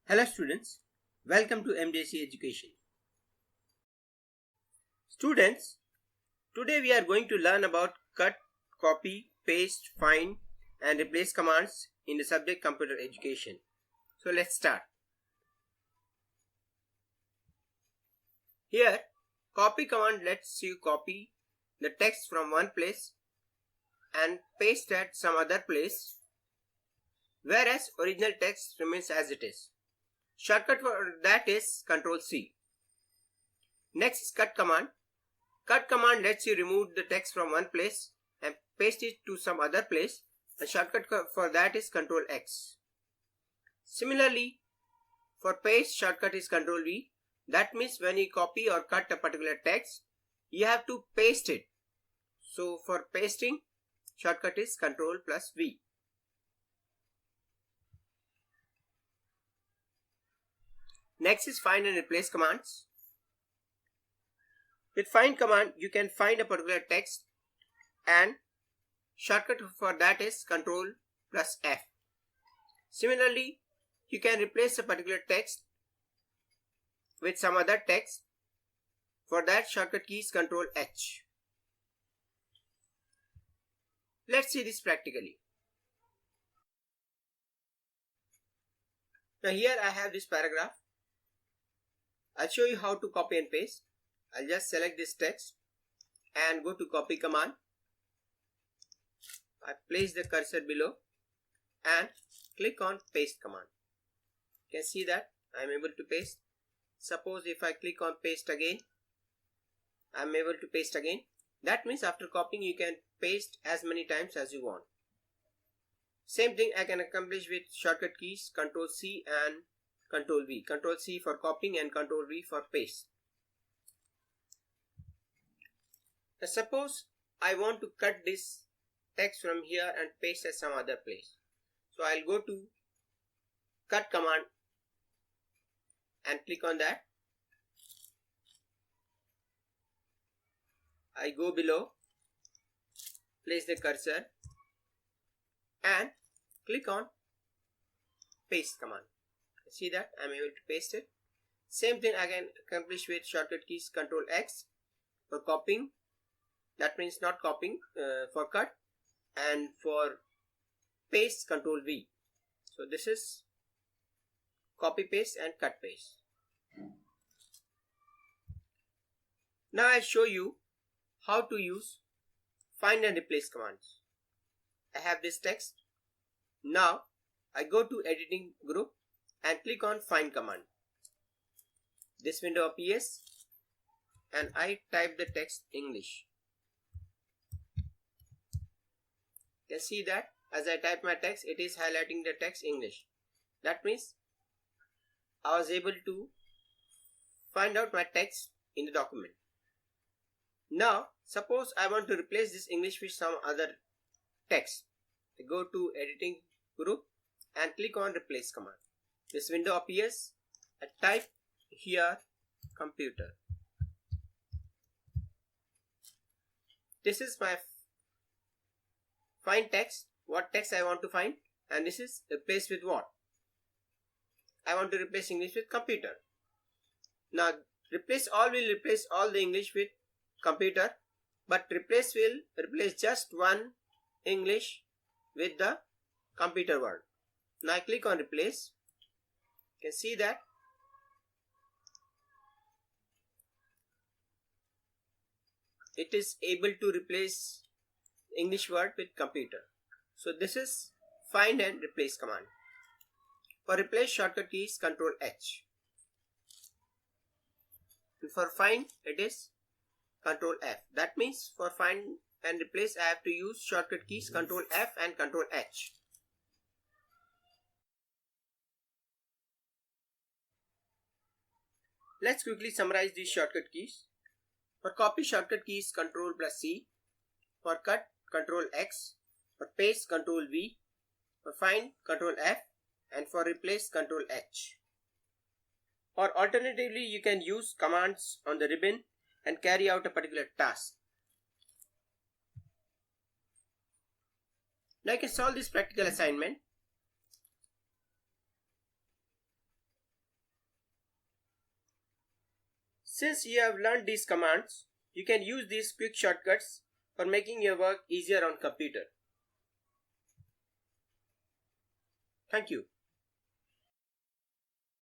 Hello students, welcome to MJC Education. Students, today we are going to learn about cut, copy, paste, find and replace commands in the subject computer education. So let's start. Here, copy command lets you copy the text from one place and paste at some other place, whereas original text remains as it is. Shortcut for that is Ctrl C. Next is cut command. Cut command lets you remove the text from one place and paste it to some other place. The shortcut for that is Ctrl X. Similarly, for paste, shortcut is Ctrl V. That means when you copy or cut a particular text, you have to paste it. So for pasting, shortcut is Ctrl plus V. Next is find and replace commands. With find command, you can find a particular text and shortcut for that is Ctrl plus F. Similarly, you can replace a particular text with some other text. For that, shortcut key is Ctrl H. Let's see this practically. Now here I have this paragraph. I'll show you how to copy and paste. I'll just select this text and go to copy command. I place the cursor below and click on paste command. You can see that I am able to paste. Suppose if I click on paste again, I am able to paste again. That means after copying you can paste as many times as you want. Same thing I can accomplish with shortcut keys Ctrl C and Ctrl V. Ctrl C for copying and Ctrl V for paste. Now suppose I want to cut this text from here and paste at some other place. So I'll go to cut command and click on that. I go below, place the cursor and click on paste command. See that I'm able to paste it. Same thing I can accomplish with shortcut keys Ctrl X for copying. That means not copying, for cut, and for paste Ctrl V. So this is copy paste and cut paste. Now I'll show you how to use find and replace commands. I have this text. Now I go to editing group and click on find command. This window appears and I type the text English. You can see that as I type my text, it is highlighting the text English. That means I was able to find out my text in the document. Now suppose I want to replace this English with some other text. I go to editing group and click on replace command. This window appears. I type here computer. This is my find text, what text I want to find, and this is replace with what? I want to replace English with computer. Now replace all will replace all the English with computer, but replace will replace just one English with the computer word. Now I click on replace. You can see that it is able to replace English word with computer. So this is find and replace command. For replace, shortcut key is Ctrl H. And for find, it is Ctrl F. That means for find and replace, I have to use shortcut keys Ctrl F and Ctrl H. Let's quickly summarize these shortcut keys. For copy, shortcut key is Ctrl plus C. For cut, Ctrl X. For paste, Ctrl V. For find, Ctrl F. And for replace, Ctrl H. Or alternatively, you can use commands on the ribbon and carry out a particular task. Now I can solve this practical assignment. Since you have learned these commands, you can use these quick shortcuts for making your work easier on computer. Thank you.